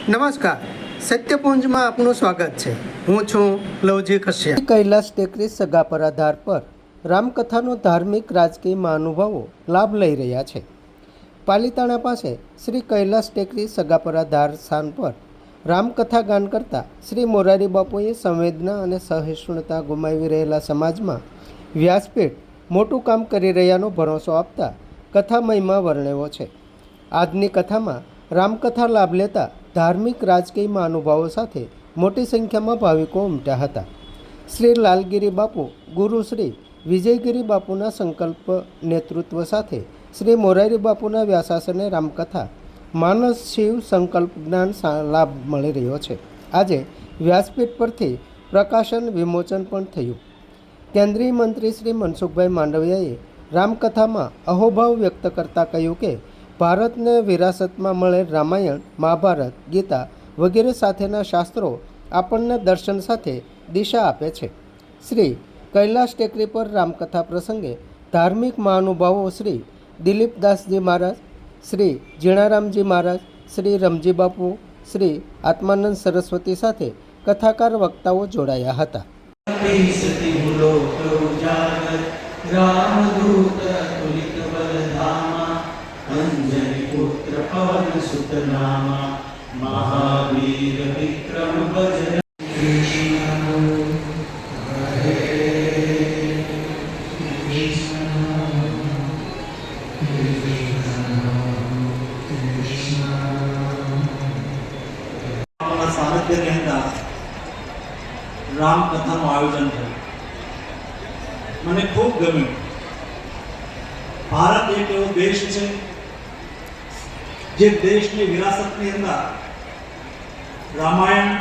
નમસ્કાર, સત્યપુંજમાં આપનું સ્વાગત છે. હું છું લવજી કશ્યપ. કૈલાસ ટેકરી સગાપરા ધાર પર રામકથાનો ધાર્મિક રાજકીય મહાનુભાવો લાભ લઈ રહ્યા છે. પાલીતાણા પાસે શ્રી કૈલાસ ટેકરી સગાપરા ધાર સ્થાન પર રામકથા ગાન કરતા શ્રી મોરારી બાપુએ સંવેદના અને સહિષ્ણુતા ગુમાવી રહેલા સમાજમાં વ્યાસપીઠ મોટું કામ કરી રહ્યાનો ભરોસો આપતા કથા મહિમા વર્ણવ્યો છે. આજની કથામાં રામકથા લાભ લેતા ધાર્મિક રાજકીય મહાનુભાવો સાથે મોટી સંખ્યામાં ભાવિકો ઉમટ્યા હતા. શ્રી લાલગીરી બાપુ, ગુરુ શ્રી વિજયગીરી બાપુના સંકલ્પ નેતૃત્વ સાથે શ્રી મોરારી બાપુના વ્યાસાસને રામકથા માનસ શિવ સંકલ્પ જ્ઞાન લાભ મળી રહ્યો છે. આજે વ્યાસપીઠ પરથી પ્રકાશન વિમોચન પણ થયું. કેન્દ્રીય મંત્રી શ્રી મનસુખભાઈ માંડવિયાએ રામકથામાં અહોભાવ વ્યક્ત કરતા કહ્યું કે ભારતને વિરાસતમાં મળેલ રામાયણ, મહાભારત, ગીતા વગેરે સાથેના શાસ્ત્રો આપણને દર્શન સાથે દિશા આપે છે. શ્રી કૈલાસ ટેકરી પર રામકથા પ્રસંગે ધાર્મિક મહાનુભાવો શ્રી દિલીપદાસજી મહારાજ, શ્રી જીણારામજી મહારાજ, શ્રી રમજી બાપુ, શ્રી આત્માનંદ સરસ્વતી સાથે કથાકાર વક્તાઓ જોડાયા હતા. અંજની પુત્ર પવન સુત નામા મહાવીર વિક્રમ બજરંગ સાનિધ્યની અંદર રામકથાનું આયોજન થયું. મને ખૂબ ગમ્યું. ભારત એક એવો દેશ છે જે દેશની વિરાસતની અંદર રામાયણ,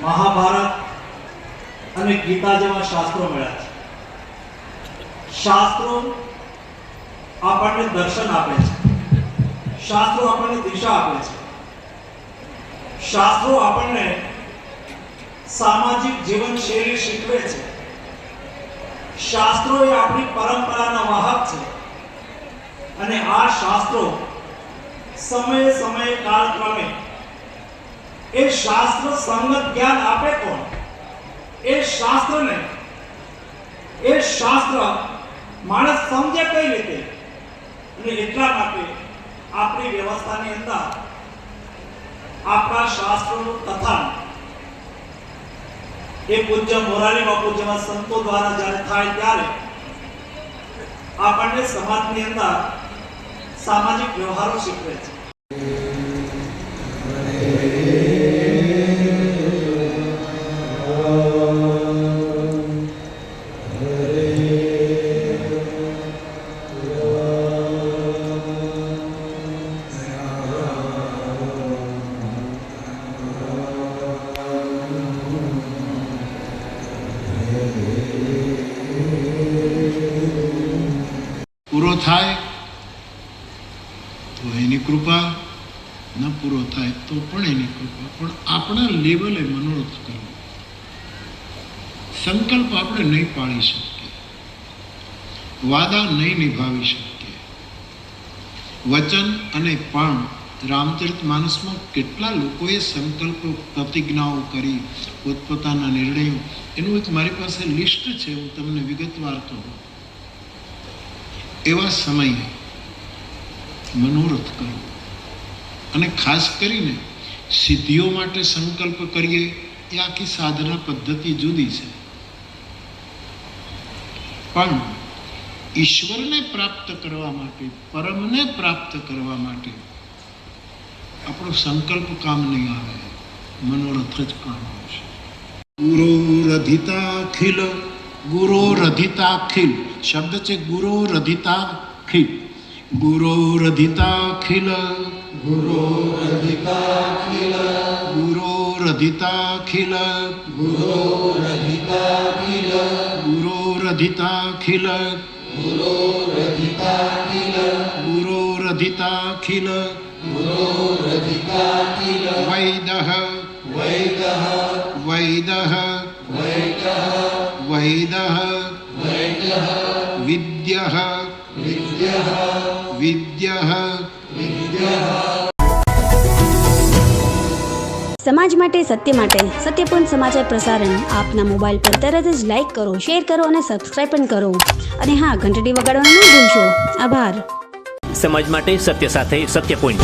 મહાભારત અને ગીતા જેવા શાસ્ત્રો મળ્યા છે. શાસ્ત્રો આપણને દર્શન આપે છે, શાસ્ત્રો આપણને દિશા આપે છે, શાસ્ત્રો આપણને સામાજિક જીવનશૈલી શીખવે છે. શાસ્ત્રો એ આપણી પરંપરાના વાહક છે અને આ શાસ્ત્રો સમયે સમયે કાળક્રમે એ શાસ્ત્ર સંગત જ્ઞાન આપે કોણ? એ શાસ્ત્રને એ શાસ્ત્ર માણસ સમજે કઈ રીતે? અને એટલા માટે આપણી વ્યવસ્થાની અંદર આપણા શાસ્ત્રોનું કથન એ પૂજ્ય મોરારી બાપુ જેવા સંતો દ્વારા જ્યારે થાય ત્યારે આપણને સમાજની અંદર સામાજિક વ્યવહારો શીખવે છે. પૂરો થાય તો એની કૃપા, ન પૂરો થાય તો પણ એની કૃપા. પણ આપણા લેવલે મનોરથ કરવો. સંકલ્પ આપણે નહીં પાળી શકીએ, વાદા નહીં નિભાવી શકીએ. વચન અને પણ રામચરિતમાનસમાં કેટલા લોકોએ સંકલ્પ પ્રતિજ્ઞાઓ કરી, પોતપોતાના નિર્ણયો, એનું એક મારી પાસે લિસ્ટ છે, હું તમને વિગતવાર કહું. એવા સમયે મનોરથ કરવો અને ખાસ કરીને સિદ્ધિઓ માટે સંકલ્પ કરીએ એ આખી સાધના પદ્ધતિ જુદી છે. પણ ઈશ્વરને પ્રાપ્ત કરવા માટે, પરમને પ્રાપ્ત કરવા માટે આપણો સંકલ્પ કામ નહીં આવે, મનોરથ જ કામ આવશે. ગુરોરધિતાખિલ, ગુરોરધિતાખિલ શબ્દ છે. ગુરોરધિતાખિલ, ગુરોરધિતાખિલ, ગુરોરધિતાખિલ, ગુરોરધિતાખિલ, ગુરોરધિતાખિલ, ગુરોરધિતાખિલ, ગુરોરધિતાખિલ, ગુરોરધિતાખિલ, ગુરોરધિતાખિલ, વૈદઃ, વૈદઃ, વૈદઃ, વૈદઃ, વૈદઃ, વૈદઃ, વિદ્યઃ, વિદ્યઃ, વિદ્યઃ, વિદ્યઃ. સમાજ માટે સત્યપૂર્ણ સમાચાર પ્રસારણ આપના મોબાઈલ પર તરત જ લાઈક કરો, શેર કરો અને સબસ્ક્રાઇબ પણ કરો. અને હા, ઘંટડી વગાડવાનું ન ભૂલશો. આભાર. સમાજ માટે સત્ય સાથે સત્યપુંજ.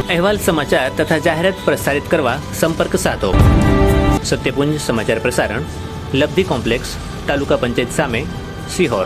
અહેવાલ, સમાચાર તથા જાહેરાત પ્રસારિત કરવા સંપર્ક સાધો. સત્યપુંજ સમાચાર પ્રસારણ, લબ્ધિ કોમ્પ્લેક્સ, તાલુકા પંચાયત સામે, સિહોર.